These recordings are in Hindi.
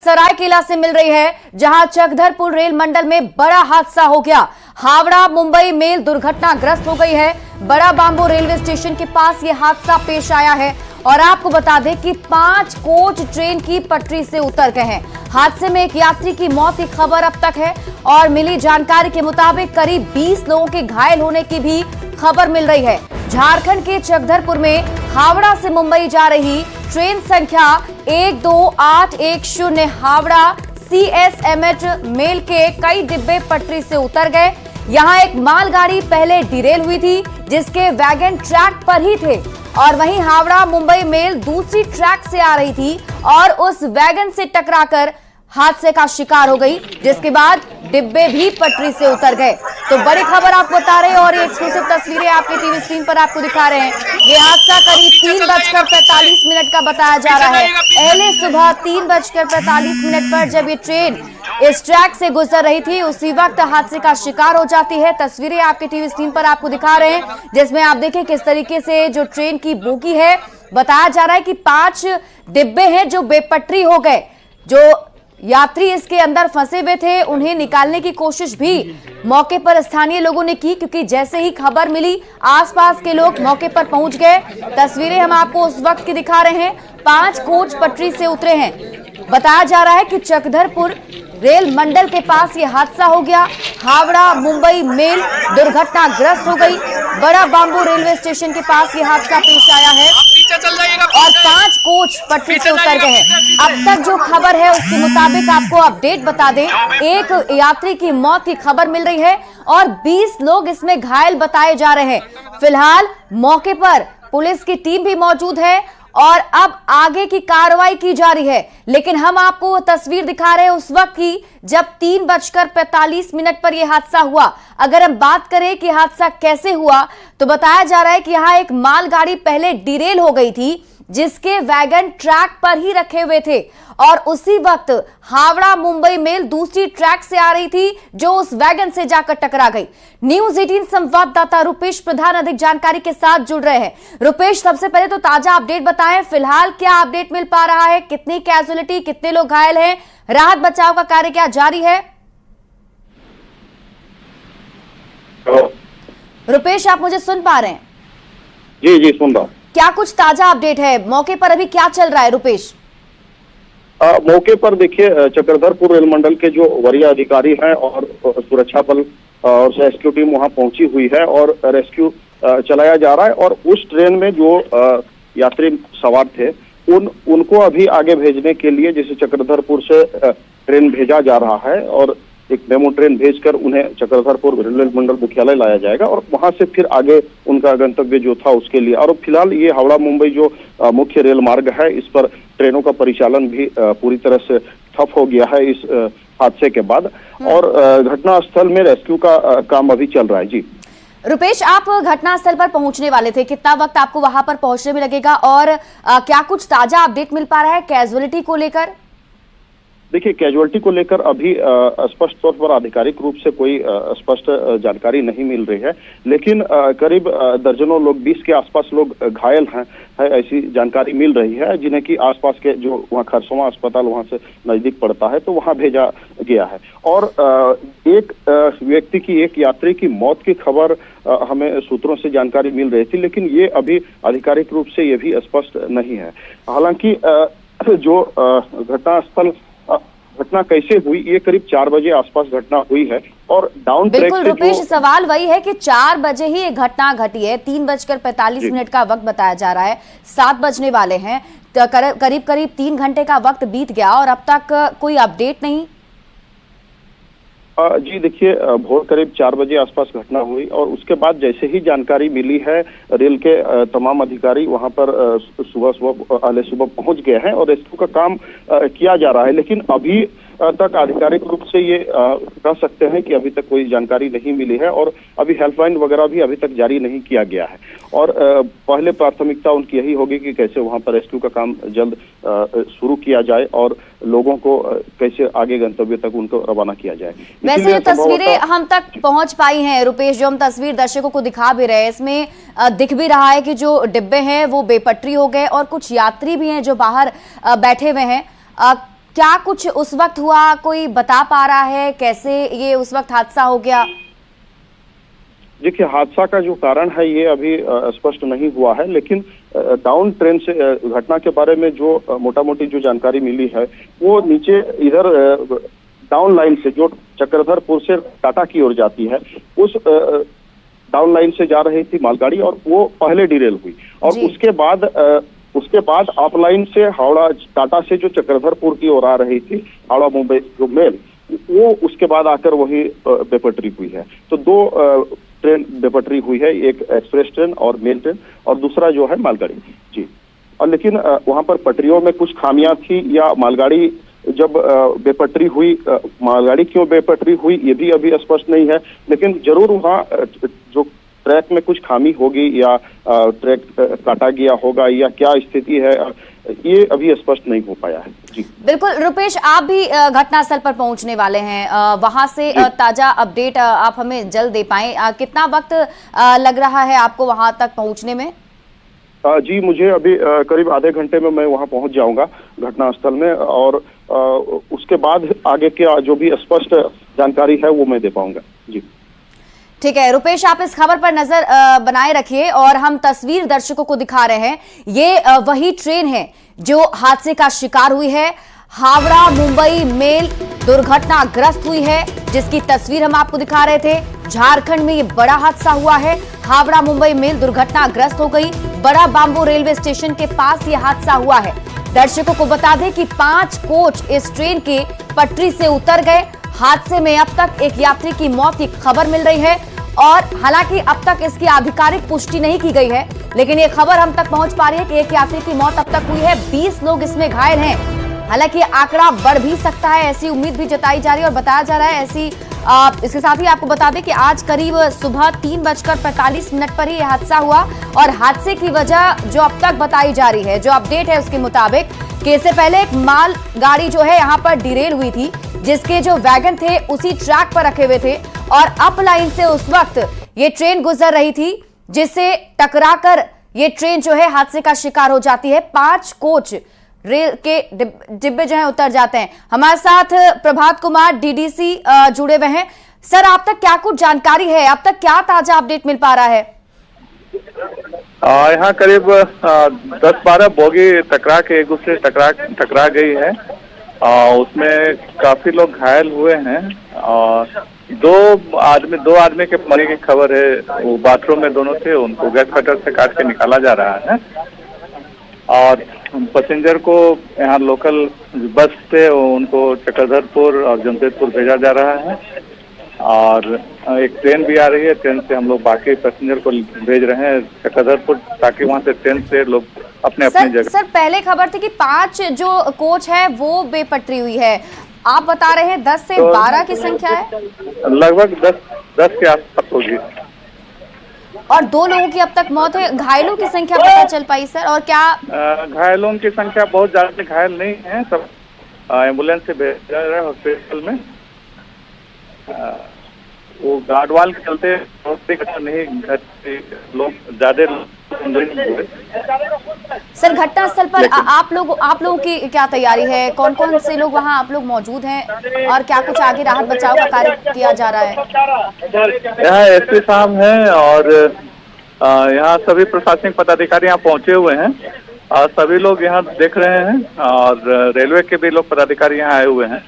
सरायकेला से मिल रही है, जहां चकधरपुर रेल मंडल में बड़ा हादसा हो गया। हावड़ा मुंबई मेल दुर्घटनाग्रस्त हो गई है। बड़ा बांबू रेलवे स्टेशन के पास यह हादसा पेश आया है और आपको बता दें कि 5 कोच ट्रेन की पटरी से उतर गए हैं। हादसे में एक यात्री की मौत की खबर अब तक है और मिली जानकारी के मुताबिक करीब 20 लोगों के घायल होने की भी खबर मिल रही है। झारखंड के चकधरपुर में हावड़ा से मुंबई जा रही ट्रेन संख्या 12810 हावड़ा CSMH मेल के कई डिब्बे पटरी से उतर गए। यहां एक मालगाड़ी पहले डिरेल हुई थी, जिसके वैगन ट्रैक पर ही थे और वहीं हावड़ा मुंबई मेल दूसरी ट्रैक से आ रही थी और उस वैगन से टकराकर हादसे का शिकार हो गई, जिसके बाद डिब्बे भी पटरी से उतर गए। तो बड़ी खबर आपको बता रहे हैं और ये एक्सक्लूसिव तस्वीरें आपके टीवी स्क्रीन पर आपको दिखा रहे हैं। ये हादसा करीब 3:45 का बताया जा रहा है। पहले सुबह 3:45 पर जब ये ट्रेन इस ट्रैक से गुजर रही थी, उसी वक्त हादसे का शिकार हो जाती है। तस्वीरें आपके टीवी स्क्रीन पर आपको दिखा रहे हैं, जिसमें आप देखें किस तरीके से जो ट्रेन की बोगी है, बताया जा रहा है कि 5 डिब्बे हैं जो बेपटरी हो गए। जो यात्री इसके अंदर फंसे हुए थे, उन्हें निकालने की कोशिश भी मौके पर स्थानीय लोगों ने की, क्योंकि जैसे ही खबर मिली आसपास के लोग मौके पर पहुंच गए। तस्वीरें हम आपको उस वक्त की दिखा रहे हैं। 5 कोच पटरी से उतरे हैं। बताया जा रहा है कि चकधरपुर रेल मंडल के पास ये हादसा हो गया। हावड़ा मुंबई मेल दुर्घटनाग्रस्त हो गई। बड़ा बांबू रेलवे स्टेशन के पास ये हादसा पेश आया है और 5 कोच पटरी से उतर गए हैं। अब तक जो खबर है उसके मुताबिक आपको अपडेट बता दें, एक यात्री की मौत की खबर मिल रही है और 20 लोग इसमें घायल बताए जा रहे हैं। फिलहाल मौके पर पुलिस की टीम भी मौजूद है और अब आगे की कार्रवाई की जा रही है। लेकिन हम आपको वो तस्वीर दिखा रहे हैं उस वक्त की जब 3:45 पर यह हादसा हुआ। अगर हम बात करें कि हादसा कैसे हुआ, तो बताया जा रहा है कि यहां एक मालगाड़ी पहले डिरेल हो गई थी, जिसके वैगन ट्रैक पर ही रखे हुए थे और उसी वक्त हावड़ा मुंबई मेल दूसरी ट्रैक से आ रही थी, जो उस वैगन से जाकर टकरा गई। न्यूज़ 18 संवाददाता रुपेश प्रधान अधिक जानकारी के साथ जुड़ रहे हैं। रुपेश, सबसे पहले तो ताजा अपडेट बताएं, फिलहाल क्या अपडेट मिल पा रहा है? कितनी कैजुअलिटी, कितने लोग घायल हैं? राहत बचाव का कार्य क्या जारी है? रुपेश, आप मुझे सुन पा रहे हैं? जी सुन रहा हूं। क्या कुछ ताजा अपडेट है? मौके पर अभी क्या चल रहा है रुपेश? मौके पर देखिए, चकधरपुर रेल मंडल के जो वरीय अधिकारी हैं और सुरक्षा बल और रेस्क्यू टीम वहां पहुंची हुई है और रेस्क्यू चलाया जा रहा है। और उस ट्रेन में जो यात्री सवार थे उनको अभी आगे भेजने के लिए जैसे चकधरपुर से ट्रेन भेजा जा रहा है और एक डेमो ट्रेन भेजकर उन्हें चकधरपुर रेलवे मंडल मुख्यालय लाया जाएगा और वहां से फिर आगे उनका गंतव्य जो था उसके लिए। और फिलहाल ये हावड़ा मुंबई जो मुख्य रेल मार्ग है, इस पर ट्रेनों का परिचालन भी पूरी तरह से ठप हो गया है इस हादसे के बाद और घटनास्थल में रेस्क्यू का काम अभी चल रहा है। जी रुपेश, आप घटनास्थल पर पहुंचने वाले थे, कितना वक्त आपको वहां पर पहुंचने में लगेगा और क्या कुछ ताजा अपडेट मिल पा रहा है कैजुअलिटी को लेकर? देखिए, कैजुअलिटी को लेकर अभी स्पष्ट तौर पर आधिकारिक रूप से कोई स्पष्ट जानकारी नहीं मिल रही है, लेकिन करीब दर्जनों लोग, 20 के आसपास लोग घायल हैं, ऐसी जानकारी मिल रही है, जिन्हें कि आसपास के जो वहाँ खरसोवा अस्पताल वहाँ से नजदीक पड़ता है, तो वहाँ भेजा गया है। और एक व्यक्ति की, एक यात्री की मौत की खबर हमें सूत्रों से जानकारी मिल रही थी, लेकिन ये अभी आधिकारिक रूप से ये भी स्पष्ट नहीं है। हालांकि जो घटना कैसे हुई, ये करीब 4 बजे आसपास घटना हुई है और डाउन ट्रैक बिल्कुल रुपेश, सवाल वही है कि 4 बजे ही ये घटना घटी है। 3:45 का वक्त बताया जा रहा है, 7 बजने वाले हैं, तो करीब 3 घंटे का वक्त बीत गया और अब तक कोई अपडेट नहीं। जी देखिए, भोर करीब 4 बजे आसपास घटना हुई और उसके बाद जैसे ही जानकारी मिली है, रेल के तमाम अधिकारी वहां पर सुबह पहुंच गए हैं और रेस्क्यू का काम किया जा रहा है। लेकिन अभी तक आधिकारिक रूप से ये कह सकते हैं कि अभी तक कोई जानकारी नहीं मिली है और अभी हेल्पलाइन वगैरह भी अभी तक जारी नहीं किया गया है। और पहले प्राथमिकता उनकी यही होगी कि कैसे वहां पर रेस्क्यू का काम जल्द शुरू किया जाए और लोगों को कैसे आगे गंतव्य तक उनको रवाना किया जाए। वैसे जो तस्वीरें हम तक पहुंच पाई हैं रुपेश, जो हम तस्वीर दर्शकों को दिखा भी रहे हैं, इसमें दिख भी रहा है कि जो डिब्बे हैं वो बेपटरी हो गए और कुछ यात्री भी हैं जो बाहर बैठे हुए हैं। क्या कुछ उस वक्त हुआ, कोई बता पा रहा है कैसे ये उस वक्त हादसा हो गया? देखिए, हादसा का जो कारण है ये अभी स्पष्ट नहीं हुआ है, लेकिन डाउन ट्रेन से घटना के बारे में जो मोटा मोटी जो जानकारी मिली है वो नीचे इधर डाउन लाइन से जो चक्रधरपुर से टाटा की ओर जाती है, उस डाउन लाइन से जा रही थी मालगाड़ी और वो पहले डिरेल हुई और उसके बाद अप लाइन से हावड़ा टाटा से जो चक्रधरपुर की ओर आ रही थी हावड़ा मुंबई जो मेल, वो उसके बाद आकर वही बेपटरी हुई है। तो दो ट्रेन बेपटरी हुई है, एक एक्सप्रेस ट्रेन और मेल ट्रेन और दूसरा जो है मालगाड़ी जी। और लेकिन वहां पर पटरियों में कुछ खामियां थी या मालगाड़ी जब बेपटरी हुई, मालगाड़ी क्यों बेपटरी हुई ये भी अभी स्पष्ट नहीं है, लेकिन जरूर वहाँ जो ट्रैक में कुछ खामी होगी या ट्रैक काटा गया होगा या क्या स्थिति है ये अभी स्पष्ट नहीं हो पाया है जी। बिल्कुल रुपेश, आप भी घटनास्थल पर पहुंचने वाले हैं, वहां से ताजा अपडेट आप हमें जल्द दे पाएं। कितना वक्त लग रहा है आपको वहां तक पहुंचने में? जी, मुझे अभी करीब आधे घंटे में मैं वहां पहुंच जाऊंगा घटनास्थल में और उसके बाद आगे के जो भी स्पष्ट जानकारी है वो मैं दे पाऊंगा जी। ठीक है रुपेश, आप इस खबर पर नजर बनाए रखिए और हम तस्वीर दर्शकों को दिखा रहे हैं। ये वही ट्रेन है जो हादसे का शिकार हुई है, हावड़ा मुंबई मेल दुर्घटनाग्रस्त हुई है, जिसकी तस्वीर हम आपको दिखा रहे थे। झारखंड में ये बड़ा हादसा हुआ है, हावड़ा मुंबई मेल दुर्घटनाग्रस्त हो गई। बड़ा बांबू रेलवे स्टेशन के पास ये हादसा हुआ है। दर्शकों को बता दें कि 5 कोच इस ट्रेन के पटरी से उतर गए। हादसे में अब तक एक यात्री की मौत की खबर मिल रही है और हालांकि अब तक इसकी आधिकारिक पुष्टि नहीं की गई है, लेकिन ये खबर हम तक पहुंच पा रही है कि एक यात्री की मौत अब तक हुई है, 20 लोग इसमें घायल हैं। हालांकि आंकड़ा बढ़ भी सकता है, ऐसी उम्मीद भी जताई जा रही है और बताया जा रहा है ऐसी। इसके साथ ही आपको बता दें कि आज करीब सुबह 3:45 पर ही यह हादसा हुआ और हादसे की वजह जो अब तक बताई जा रही है, जो अपडेट है उसके मुताबिक कि इससे पहले एक माल गाड़ी जो है यहाँ पर डिरेल हुई थी, जिसके जो वैगन थे उसी ट्रैक पर रखे हुए थे और अप लाइन से उस वक्त ये ट्रेन गुजर रही थी, जिससे टकराकर ये ट्रेन जो है हादसे का शिकार हो जाती है। 5 कोच रेल के डिब्बे जो है उतर जाते हैं। हमारे साथ प्रभात कुमार डीडीसी जुड़े हुए हैं। सर, आप तक क्या कुछ जानकारी है, अब तक क्या ताजा अपडेट मिल पा रहा है? यहाँ करीब 10-12 बोगी टकरा के एक दूसरे टकरा गई है। उसमें काफी लोग घायल हुए हैं और दो आदमी के मरने की खबर है। वो बाथरूम में दोनों थे, उनको गैस कटर से काट के निकाला जा रहा है और पैसेंजर को यहाँ लोकल बस से उनको चक्रधरपुर और जमशेदपुर भेजा जा रहा है और एक ट्रेन भी आ रही है। ट्रेन से हम लोग बाकी पैसेंजर को भेज रहे हैं चक्रधरपुर, ताकि वहाँ से ट्रेन से लोग अपने जगह। सर, पहले खबर थी कि 5 जो कोच है वो बेपटरी हुई है, आप बता रहे हैं 10 से 12 की संख्या है? लगभग 10 के आसपास होगी और 2 लोगों की अब तक मौत है। घायलों की संख्या पता चल पाई सर? और क्या घायलों की संख्या बहुत ज्यादा घायल नहीं है, सब एम्बुलेंस से भेजा जा रहा है हॉस्पिटल में। वो गार्डवाल के चलते नहीं, लोग ज्यादा। सर, घटनास्थल पर आप लोगों की क्या तैयारी है? कौन कौन से लोग वहां आप लोग मौजूद हैं और क्या कुछ आगे राहत बचाव का कार्य किया जा रहा है? यहाँ एसपी साहब हैं और यहाँ सभी प्रशासनिक पदाधिकारी यहाँ पहुंचे हुए हैं और सभी लोग यहाँ देख रहे हैं और रेलवे के भी लोग पदाधिकारी यहाँ आए हुए हैं।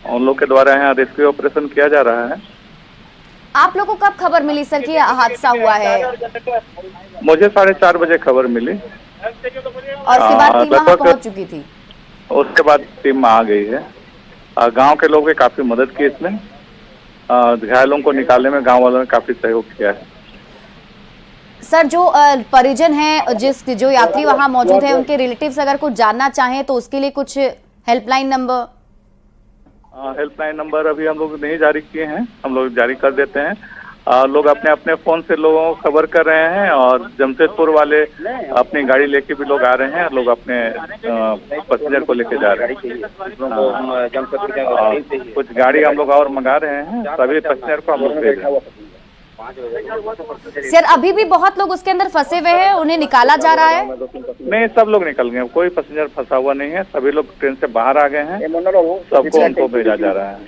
उन लोग के द्वारा यहाँ रेस्क्यू ऑपरेशन किया जा रहा है। आप लोगों को कब खबर मिली सर कि हादसा हुआ है? मुझे 4:30 बजे खबर मिली और उसके बाद टीम वहां पहुंच चुकी थी। उसके बाद टीम आ गई है। गांव के लोगों ने काफी मदद की इसमें, घायलों को निकालने में गांव वालों ने काफी सहयोग किया है। सर, जो परिजन हैं, जो यात्री वहां मौजूद हैं, उनके रिलेटिव्स अगर कुछ जानना चाहें तो उसके लिए कुछ हेल्पलाइन नंबर? हेल्पलाइन नंबर अभी हम लोग नहीं जारी किए हैं, हम लोग जारी कर देते हैं। लोग अपने अपने फोन से लोगों को खबर कर रहे हैं और जमशेदपुर वाले अपनी गाड़ी लेके भी लोग आ रहे हैं। लोग अपने पैसेंजर को लेके जा रहे हैं। कुछ गाड़ी हम लोग और मंगा रहे हैं, सभी पैसेंजर को हम लोग भेज रहे हैं। सर अभी भी बहुत लोग उसके अंदर फंसे हुए हैं, उन्हें निकाला जा रहा है? नहीं, सब लोग निकल गए, कोई पैसेंजर फंसा हुआ नहीं है, सभी लोग ट्रेन से बाहर आ गए हैं, सबको उनको भेजा जा रहा है।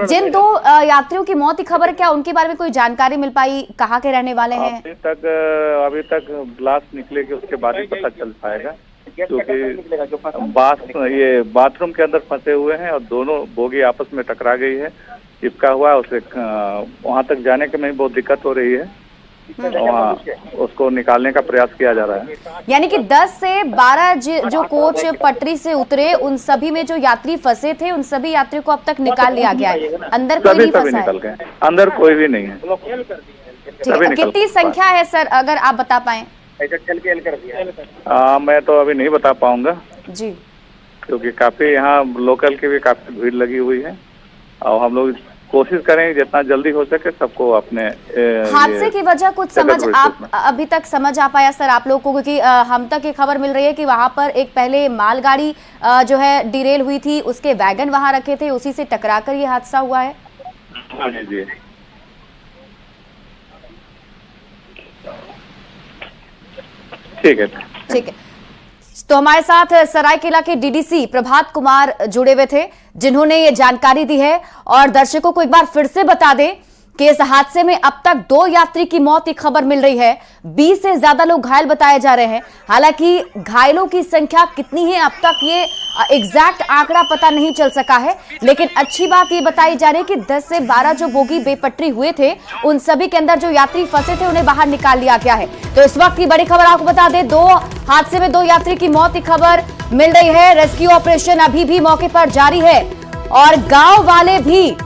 जिन 2 यात्रियों की मौत की खबर, क्या उनके बारे में कोई जानकारी मिल पाई? कहाँ के रहने वाले हैं? अभी तक लाश निकलेगी उसके बाद ही पता चल पाएगा, क्योंकि ये बाथरूम के अंदर फंसे हुए हैं और दोनों बोगी आपस में टकरा गई है, चिपका हुआ है, उसे वहां तक जाने के में बहुत दिक्कत हो रही है, वहाँ उसको निकालने का प्रयास किया जा रहा है। यानी कि 10 से 12 जो कोच पटरी से उतरे, उन सभी में जो यात्री फंसे थे, उन सभी यात्रियों को अब तक निकाल लिया गया है, अंदर कोई नहीं फंसा है? निकल गए, अंदर कोई भी नहीं है। कितनी संख्या है सर, अगर आप बता पाए? मैं तो अभी नहीं बता पाऊंगा जी, क्योंकि काफी यहाँ लोकल की भी काफी भीड़ लगी हुई है और हम लोग कोशिश करेंगे जितना जल्दी हो सके सबको अपने हादसे की वजह कुछ समझ आप अभी तक समझ आ पाया सर आप लोगों को? क्योंकि हम तक ये खबर मिल रही है कि वहां पर एक पहले मालगाड़ी जो है डिरेल हुई थी, उसके वैगन वहां रखे थे, उसी से टकराकर ये हादसा हुआ है। जी ठीक है, ठीक है। तो हमारे साथ सरायकेला के डीडीसी प्रभात कुमार जुड़े हुए थे, जिन्होंने ये जानकारी दी है। और दर्शकों को एक बार फिर से बता दें कि इस हादसे में अब तक 2 यात्री की मौत की खबर मिल रही है, 20 से ज्यादा लोग घायल बताए जा रहे हैं। हालांकि घायलों की संख्या कितनी है अब तक ये एग्जैक्ट आंकड़ा पता नहीं चल सका है, लेकिन अच्छी बात ये बताई जा रही है कि 10 से 12 जो बोगी बेपटरी हुए थे, उन सभी के अंदर जो यात्री फंसे थे उन्हें बाहर निकाल लिया गया है। तो इस वक्त की बड़ी खबर आपको बता दें, 2 हादसे में 2 यात्री की मौत की खबर मिल रही है। रेस्क्यू ऑपरेशन अभी भी मौके पर जारी है और गांव वाले भी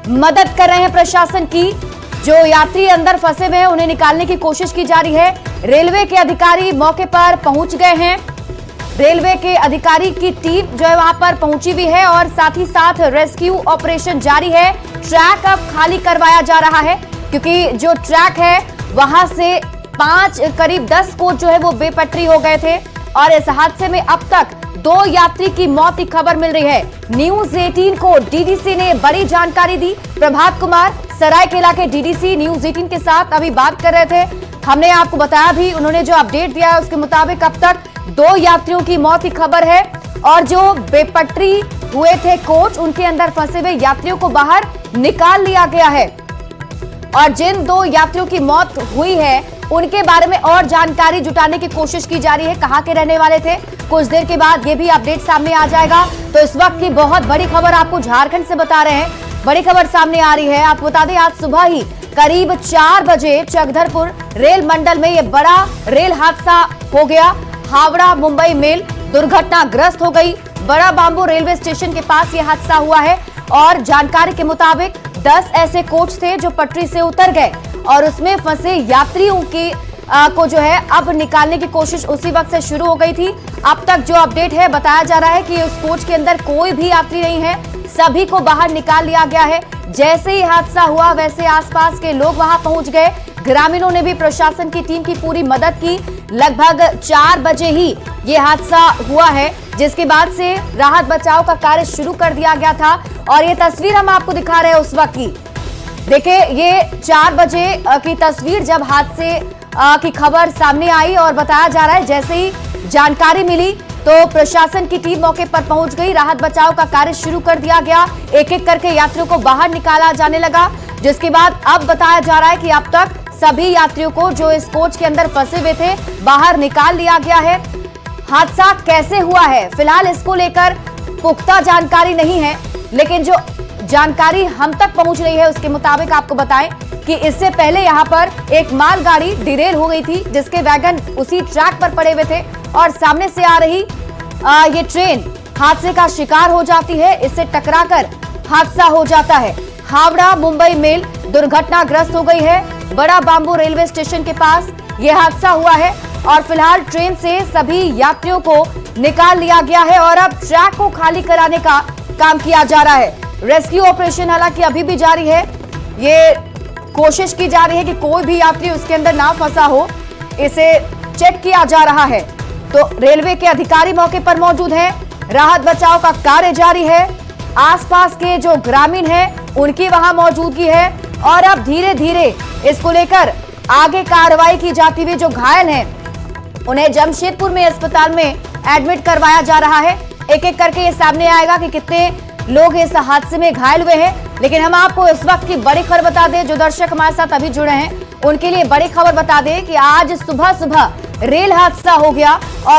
मदद कर रहे हैं प्रशासन की। जो यात्री अंदर फंसे हुए हैं उन्हें निकालने की कोशिश की जा रही है। रेलवे के अधिकारी मौके पर पहुंच गए हैं, रेलवे के अधिकारी की टीम जो है वहां पर पहुंची हुई है और साथ ही साथ रेस्क्यू ऑपरेशन जारी है। ट्रैक अब खाली करवाया जा रहा है, क्योंकि जो ट्रैक है वहां से 5 करीब 10 कोच जो है वो बेपटरी हो गए थे और इस हादसे में अब तक 2 यात्री की मौत की खबर मिल रही है। न्यूज 18 को डीडीसी ने बड़ी जानकारी दी। प्रभात कुमार सरायकेला के डीडीसी न्यूज 18 के साथ अभी बात कर रहे थे। हमने आपको बताया भी, उन्होंने जो अपडेट दिया है उसके मुताबिक अब तक 2 यात्रियों की मौत की खबर है और जो बेपटरी हुए थे कोच, उनके अंदर फंसे हुए यात्रियों को बाहर निकाल लिया गया है। और जिन 2 यात्रियों की मौत हुई है उनके बारे में और जानकारी जुटाने की कोशिश की जा रही है, कहां के रहने वाले थे। कुछ देर के बाद ये भी अपडेट सामने आ जाएगा। तो इस वक्त की बहुत बड़ी खबर आपको झारखंड से बता रहे हैं, बड़ी खबर सामने आ रही है। आपको बता दें, आज सुबह ही करीब 4 बजे चकधरपुर रेल मंडल में ये बड़ा रेल हादसा हो गया। हावड़ा मुंबई मेल दुर्घटनाग्रस्त हो गई। बड़ा बांबू रेलवे स्टेशन के पास ये हादसा हुआ है और जानकारी के मुताबिक 10 ऐसे कोच थे जो पटरी से उतर गए और उसमें फंसे यात्रियों की को जो है अब निकालने की कोशिश उसी वक्त से शुरू हो गई थी। अब तक जो अपडेट है, बताया जा रहा है कि उस कोच के अंदर कोई भी यात्री नहीं है, सभी को बाहर निकाल लिया गया है। जैसे ही हादसा हुआ वैसे आसपास के लोग वहां पहुंच गए। ग्रामीणों ने भी प्रशासन की टीम की पूरी मदद की। लगभग 4 बजे ही ये हादसा हुआ है, जिसके बाद से राहत बचाव का कार्य शुरू कर दिया गया था। और ये तस्वीर हम आपको दिखा रहे हैं उस वक्त की। देखिए, ये 4 बजे की तस्वीर, जब हादसे की खबर सामने आई और बताया जा रहा है जैसे ही जानकारी मिली तो प्रशासन की टीम मौके पर पहुंच गई, राहत बचाव का कार्य शुरू कर दिया गया। एक एक करके यात्रियों को बाहर निकाला जाने लगा, जिसके बाद अब बताया जा रहा है कि अब तक सभी यात्रियों को जो इस कोच के अंदर फंसे हुए थे बाहर निकाल लिया गया है। हादसा कैसे हुआ है फिलहाल इसको लेकर पुख्ता जानकारी नहीं है, लेकिन जो जानकारी हम तक पहुंच रही है उसके मुताबिक आपको बताएं कि इससे पहले यहां पर एक मालगाड़ी डिरेल हो गई थी, जिसके वैगन उसी ट्रैक पर पड़े हुए थे और सामने से आ रही ये ट्रेन हादसे का शिकार हो जाती है। इससे टकराकर हादसा हो जाता है। हावड़ा मुंबई मेल दुर्घटनाग्रस्त हो गई है। बड़ा बांबू रेलवे स्टेशन के पास यह हादसा हुआ है और फिलहाल ट्रेन से सभी यात्रियों को निकाल लिया गया है और अब ट्रैक को खाली कराने का काम किया जा रहा है। रेस्क्यू ऑपरेशन हालांकि अभी भी जारी है। ये कोशिश की जा रही है कि कोई भी यात्री उसके अंदर ना फंसा हो, इसे चेक किया जा रहा है। तो रेलवे के अधिकारी मौके पर मौजूद हैं, राहत बचाव का कार्य जारी है। आसपास के जो ग्रामीण हैं उनकी वहां मौजूदगी है। और अब धीरे धीरे इसको लेकर आगे कार्रवाई की जाती हुई। जो घायल हैं उन्हें जमशेदपुर में अस्पताल में एडमिट करवाया जा रहा है। एक एक करके ये सामने आएगा कि कितने लोग इस हादसे में घायल हुए हैं। लेकिन हम आपको इस वक्त की बड़ी खबर बता दें, जो दर्शक हमारे साथ अभी जुड़े हैं उनके लिए बड़ी खबर बता दें कि आज सुबह सुबह रेल हादसा हो गया और